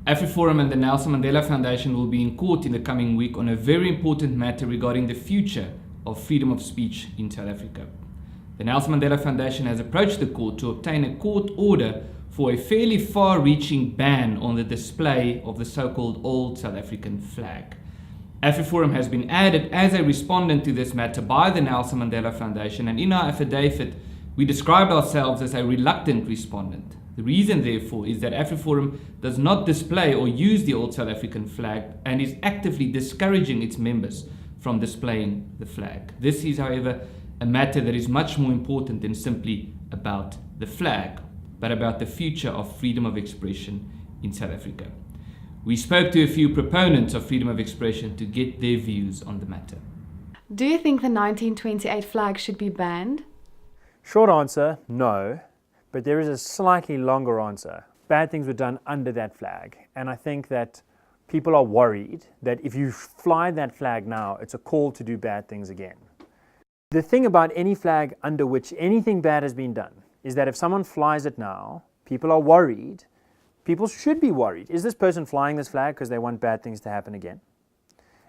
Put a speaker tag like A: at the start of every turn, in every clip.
A: AfriForum and the Nelson Mandela Foundation will be in court in the coming week on a very important matter regarding the future of freedom of speech in South Africa. The Nelson Mandela Foundation has approached the court to obtain a court order for a fairly far-reaching ban on the display of the so-called old South African flag. AfriForum has been added as a respondent to this matter by the Nelson Mandela Foundation, and in our affidavit we described ourselves as a reluctant respondent. The reason, therefore, is that AfriForum does not display or use the old South African flag and is actively discouraging its members from displaying the flag. This is, however, a matter that is much more important than simply about the flag, but about the future of freedom of expression in South Africa. We spoke to a few proponents of freedom of expression to get their views on the matter.
B: Do you think the 1928 flag should be banned?
C: Short answer, no. But there is a slightly longer answer. Bad things were done under that flag. And I think that people are worried that if you fly that flag now, it's a call to do bad things again. The thing about any flag under which anything bad has been done is that if someone flies it now, people are worried. People should be worried. Is this person flying this flag because they want bad things to happen again?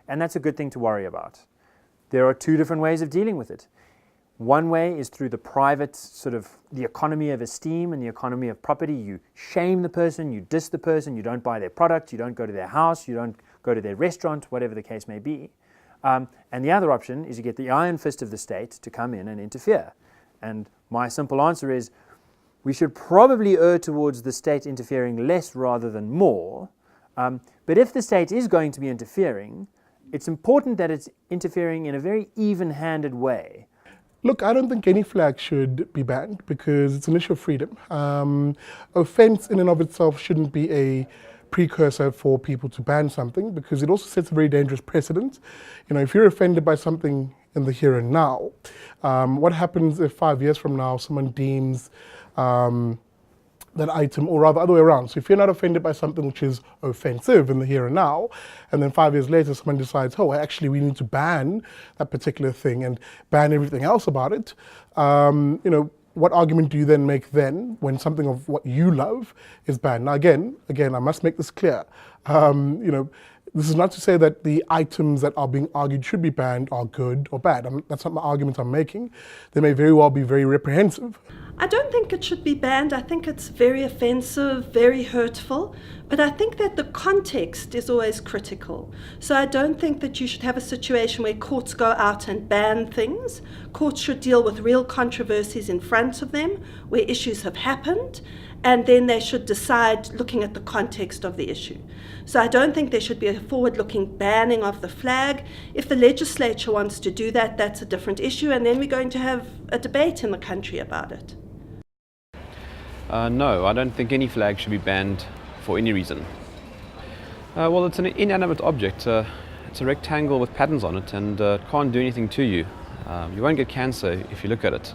C: And that's a good thing to worry about. There are two different ways of dealing with it. One way is through the private the economy of esteem and the economy of property. You shame the person, you diss the person, you don't buy their product, you don't go to their house, you don't go to their restaurant, whatever the case may be. And the other option is you get the iron fist of the state to come in and interfere. And my simple answer is we should probably err towards the state interfering less rather than more. But if the state is going to be interfering, it's important that it's interfering in a very even-handed way.
D: Look, I don't think any flag should be banned because it's an issue of freedom. Offense in and of itself shouldn't be a precursor for people to ban something because it also sets a very dangerous precedent. You know, if you're offended by something in the here and now, what happens if 5 years from now someone deems that item, or rather other way around. So if you're not offended by something which is offensive in the here and now, and then 5 years later someone decides, oh, actually we need to ban that particular thing and ban everything else about it, what argument do you then make then when something of what you love is banned? Now again, I must make this clear. This is not to say that the items that are being argued should be banned are good or bad. That's not my argument I'm making. They may very well be very reprehensive.
E: I don't think it should be banned. I think it's very offensive, very hurtful, but I think that the context is always critical. So I don't think that you should have a situation where courts go out and ban things. Courts should deal with real controversies in front of them, where issues have happened, and then they should decide looking at the context of the issue. So I don't think there should be a forward-looking banning of the flag. If the legislature wants to do that, that's a different issue, and then we're going to have a debate in the country about it.
F: No, I don't think any flag should be banned for any reason. Well, it's an inanimate object. It's a rectangle with patterns on it, and it can't do anything to you. You won't get cancer if you look at it.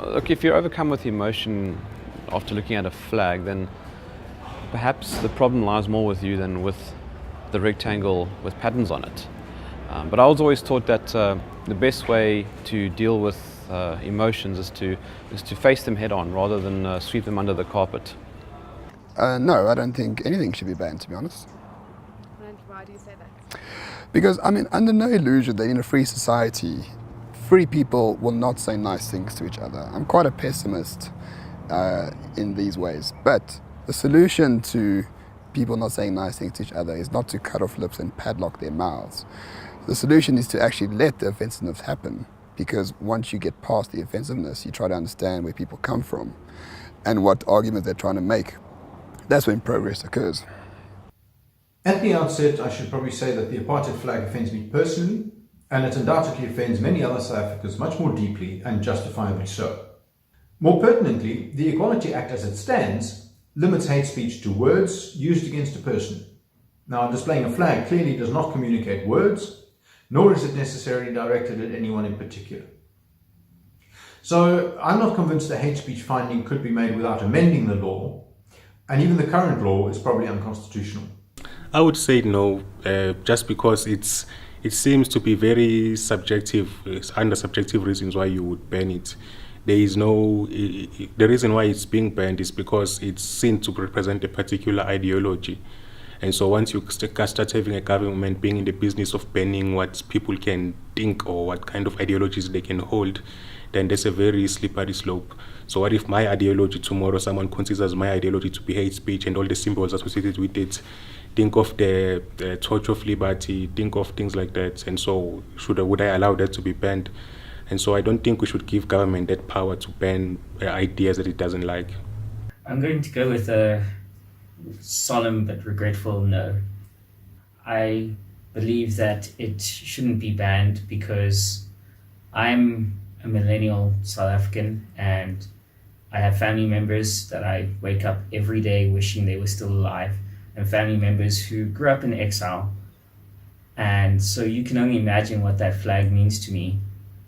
F: Look, if you're overcome with emotion after looking at a flag, then perhaps the problem lies more with you than with the rectangle with patterns on it. But I was always taught that the best way to deal with emotions is to face them head on rather than sweep them under the carpet.
G: No, I don't think anything should be banned, to be honest.
B: And why do you say that?
G: Because, under no illusion that in a free society, free people will not say nice things to each other. I'm quite a pessimist in these ways. But the solution to people not saying nice things to each other is not to cut off lips and padlock their mouths. The solution is to actually let the offensiveness happen. Because once you get past the offensiveness, you try to understand where people come from and what argument they're trying to make. That's when progress occurs.
H: At the outset, I should probably say that the apartheid flag offends me personally, and it undoubtedly offends many other South Africans much more deeply and justifiably so. More pertinently, the Equality Act as it stands limits hate speech to words used against a person. Now, displaying a flag clearly does not communicate words, nor is it necessarily directed at anyone in particular. So I'm not convinced a hate speech finding could be made without amending the law, and even the current law is probably unconstitutional.
I: I would say no, just because it seems to be very subjective, under subjective reasons why you would ban it. there is no, the reason why it's being banned is because it's seen to represent a particular ideology. And so once you start having a government being in the business of banning what people can think or what kind of ideologies they can hold, then there's a very slippery slope. So what if my ideology tomorrow, someone considers my ideology to be hate speech and all the symbols associated with it? Think of the torch of liberty, think of things like that. And so would I allow that to be banned? And so I don't think we should give government that power to ban ideas that it doesn't like.
J: I'm going to go with a solemn but regretful no. I believe that it shouldn't be banned because I'm a millennial South African and I have family members that I wake up every day wishing they were still alive, and family members who grew up in exile. And so you can only imagine what that flag means to me.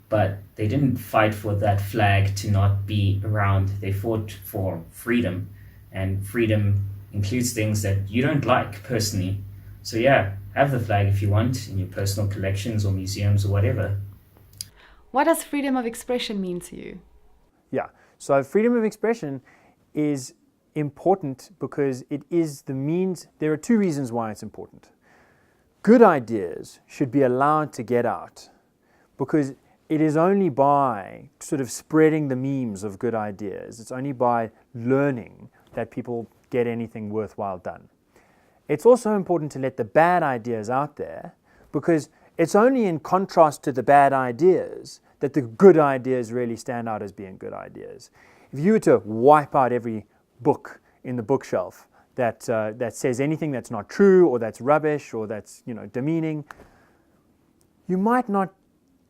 J: But they didn't fight for that flag to not be around. They fought for freedom, and freedom includes things that you don't like personally. So yeah, have the flag if you want in your personal collections or museums or whatever.
B: What does freedom of expression mean to you?
C: Yeah, so freedom of expression is important because it is the means. There are two reasons why it's important. Good ideas should be allowed to get out because it is only by sort of spreading the memes of good ideas, it's only by learning that people get anything worthwhile done. It's also important to let the bad ideas out there because it's only in contrast to the bad ideas that the good ideas really stand out as being good ideas. If you were to wipe out every book in the bookshelf that says anything that's not true or that's rubbish or that's demeaning, you might not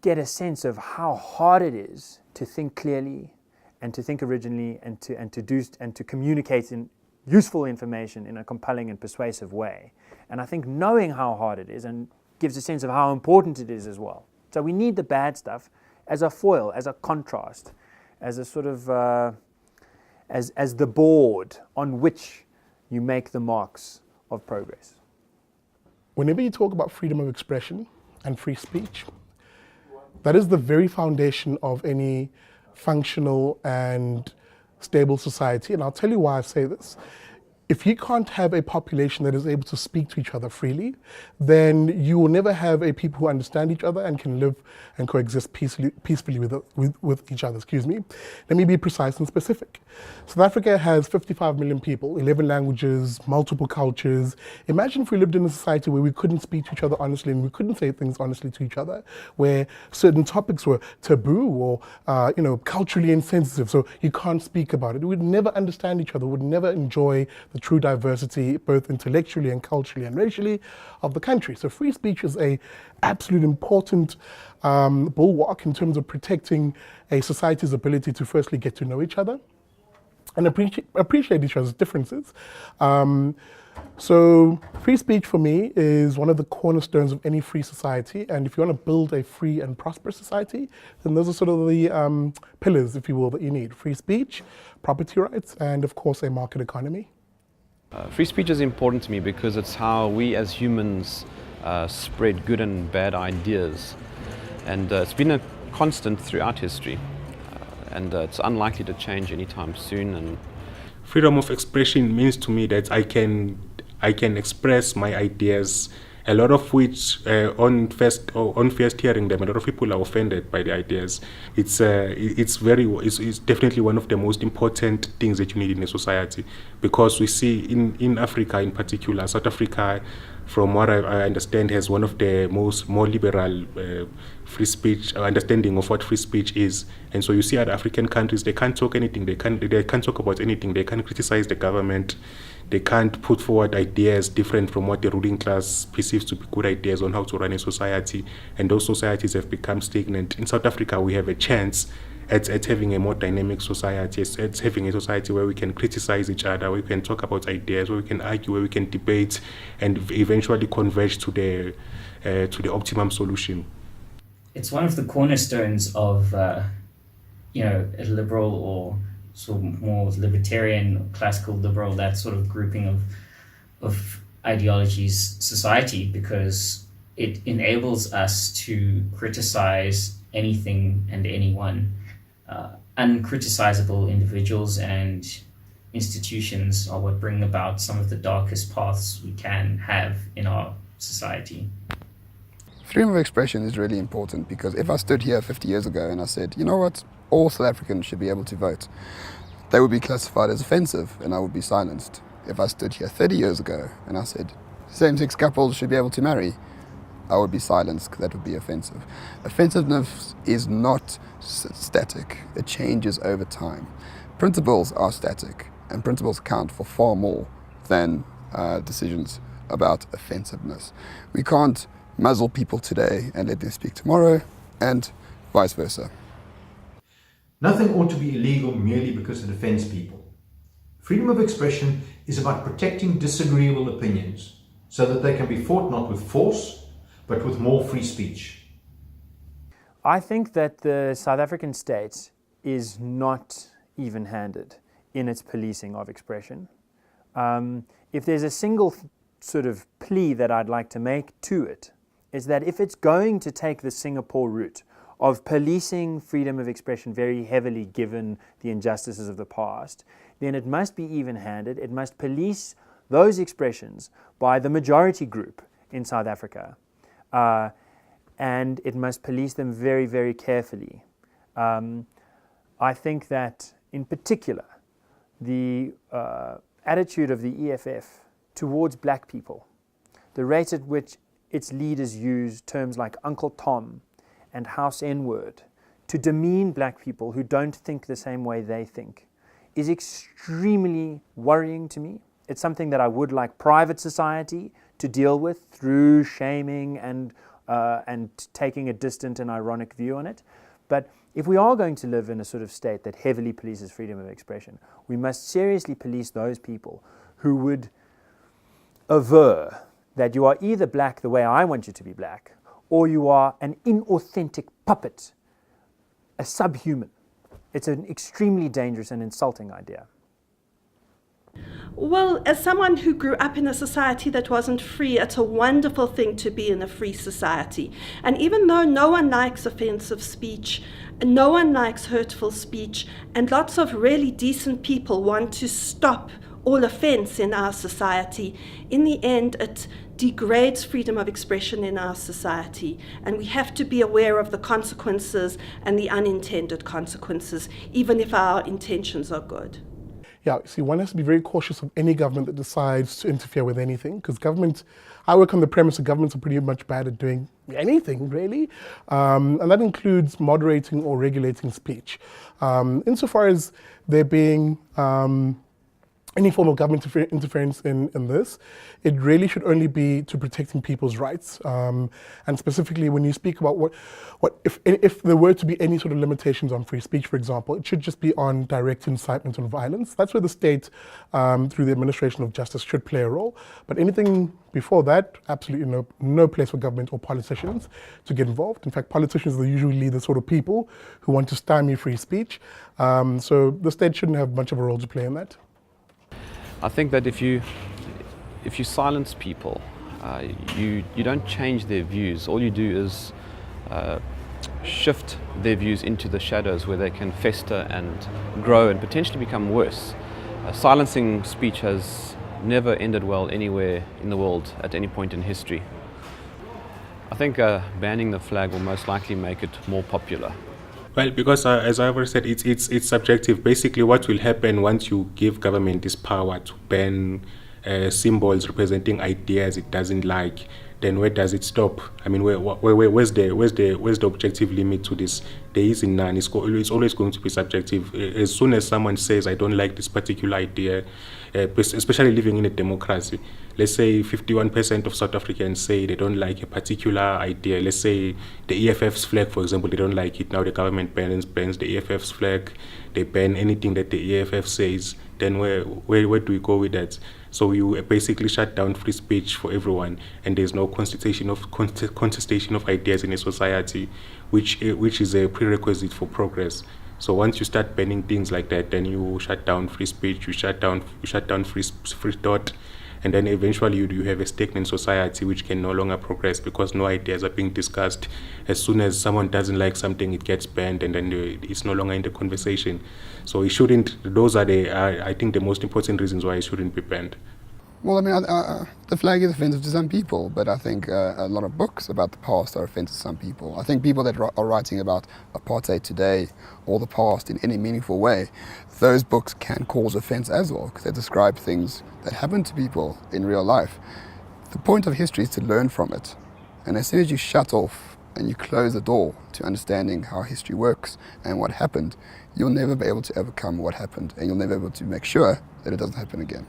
C: get a sense of how hard it is to think clearly and to think originally and to communicate in useful information in a compelling and persuasive way. And I think knowing how hard it is and gives a sense of how important it is as well. So we need the bad stuff as a foil, as a contrast, as a sort of as the board on which you make the marks of progress.
D: Whenever you talk about freedom of expression and free speech, that is the very foundation of any functional and stable society. And I'll tell you why I say this. If you can't have a population that is able to speak to each other freely, then you will never have a people who understand each other and can live and coexist peacefully with each other. Excuse me. Let me be precise and specific. South Africa has 55 million people, 11 languages, multiple cultures. Imagine if we lived in a society where we couldn't speak to each other honestly and we couldn't say things honestly to each other, where certain topics were taboo or culturally insensitive, so you can't speak about it. We would never understand each other, we would never enjoy the true diversity, both intellectually and culturally and racially, of the country. So free speech is a absolute important bulwark in terms of protecting a society's ability to firstly get to know each other and appreciate each other's differences. So free speech for me is one of the cornerstones of any free society, and if you want to build a free and prosperous society, then those are sort of the pillars, if you will, that you need. Free speech, property rights, and of course a market economy.
F: Free speech is important to me because it's how we as humans spread good and bad ideas, and it's been a constant throughout history, and it's unlikely to change anytime soon. And
I: freedom of expression means to me that I can express my ideas, a lot of which on first hearing them, a lot of people are offended by the ideas. It's definitely one of the most important things that you need in a society, because we see in Africa in particular, South Africa, from what I understand, has one of the more liberal free speech understanding of what free speech is. And so you see other African countries, they can't talk anything, they can't talk about anything, they can't criticize the government, they can't put forward ideas different from what the ruling class perceives to be good ideas on how to run a society, and those societies have become stagnant. In South Africa, we have a chance at having a more dynamic society, at having a society where we can criticize each other, where we can talk about ideas, where we can argue, where we can debate, and eventually converge to the optimum solution.
J: It's one of the cornerstones of a liberal or sort of more libertarian, classical liberal, that sort of grouping of ideologies society, because it enables us to criticize anything and anyone. uncriticizable individuals and institutions are what bring about some of the darkest paths we can have in our society.
G: Freedom of expression is really important, because if I stood here 50 years ago and I said, you know what, all South Africans should be able to vote, they would be classified as offensive and I would be silenced. If I stood here 30 years ago and I said same-sex couples should be able to marry, I would be silenced, because that would be offensive. Offensiveness is not static. It changes over time. Principles are static, and principles count for far more than decisions about offensiveness. We can't muzzle people today and let them speak tomorrow, and vice versa.
H: Nothing ought to be illegal merely because it offends people. Freedom of expression is about protecting disagreeable opinions so that they can be fought not with force, but with more free speech.
C: I think that the South African state is not even-handed in its policing of expression. If there's a single sort of plea that I'd like to make to it, is that if it's going to take the Singapore route of policing freedom of expression very heavily given the injustices of the past, then it must be even-handed. It must police those expressions by the majority group in South Africa. And it must police them very, very carefully. I think that, in particular, the attitude of the EFF towards black people, the rate at which its leaders use terms like Uncle Tom and House N-word to demean black people who don't think the same way they think, is extremely worrying to me. It's something that I would like private society to deal with through shaming and taking a distant and ironic view on it. But if we are going to live in a sort of state that heavily polices freedom of expression, we must seriously police those people who would aver that you are either black the way I want you to be black, or you are an inauthentic puppet, a subhuman. It's an extremely dangerous and insulting idea.
E: Well, as someone who grew up in a society that wasn't free, it's a wonderful thing to be in a free society. And even though no one likes offensive speech, no one likes hurtful speech, and lots of really decent people want to stop all offense in our society, in the end it degrades freedom of expression in our society. And we have to be aware of the consequences and the unintended consequences, even if our intentions are good.
D: Yeah, see, one has to be very cautious of any government that decides to interfere with anything, because government, I work on the premise that governments are pretty much bad at doing anything, really. And that includes moderating or regulating speech. Insofar as there being any form of government interference in this, it really should only be to protecting people's rights. And specifically, when you speak about if there were to be any sort of limitations on free speech, for example, it should just be on direct incitement and violence. That's where the state, through the administration of justice, should play a role. But anything before that, absolutely no place for government or politicians to get involved. In fact, politicians are usually the sort of people who want to stymie free speech. So the state shouldn't have much of a role to play in that.
F: I think that if you silence people, you don't change their views. All you do is shift their views into the shadows where they can fester and grow and potentially become worse. Silencing speech has never ended well anywhere in the world at any point in history. I think banning the flag will most likely make it more popular.
I: Well, because as I already said, it's subjective. Basically, what will happen once you give government this power to ban symbols representing ideas it doesn't like, then where does it stop? I mean, where's the objective limit to this? There isn't none. It's always going to be subjective. As soon as someone says, I don't like this particular idea, especially living in a democracy, let's say 51% of South Africans say they don't like a particular idea. Let's say the EFF's flag, for example, they don't like it. Now the government bans the EFF's flag. They ban anything that the EFF says. Then where do we go with that? So you basically shut down free speech for everyone, and there's no contestation of ideas in a society, which is a prerequisite for progress. So once you start banning things like that, then you shut down free speech, you shut down free thought, and then eventually you have a stagnant society which can no longer progress because no ideas are being discussed. As soon as someone doesn't like something, it gets banned, and then it's no longer in the conversation. So it shouldn't. Those are I think the most important reasons why it shouldn't be banned.
G: Well, I mean, the flag is offensive to some people, but I think a lot of books about the past are offensive to some people. I think people that are writing about apartheid today or the past in any meaningful way, those books can cause offense as well, because they describe things that happen to people in real life. The point of history is to learn from it. And as soon as you shut off and you close the door to understanding how history works and what happened, you'll never be able to overcome what happened, and you'll never be able to make sure that it doesn't happen again.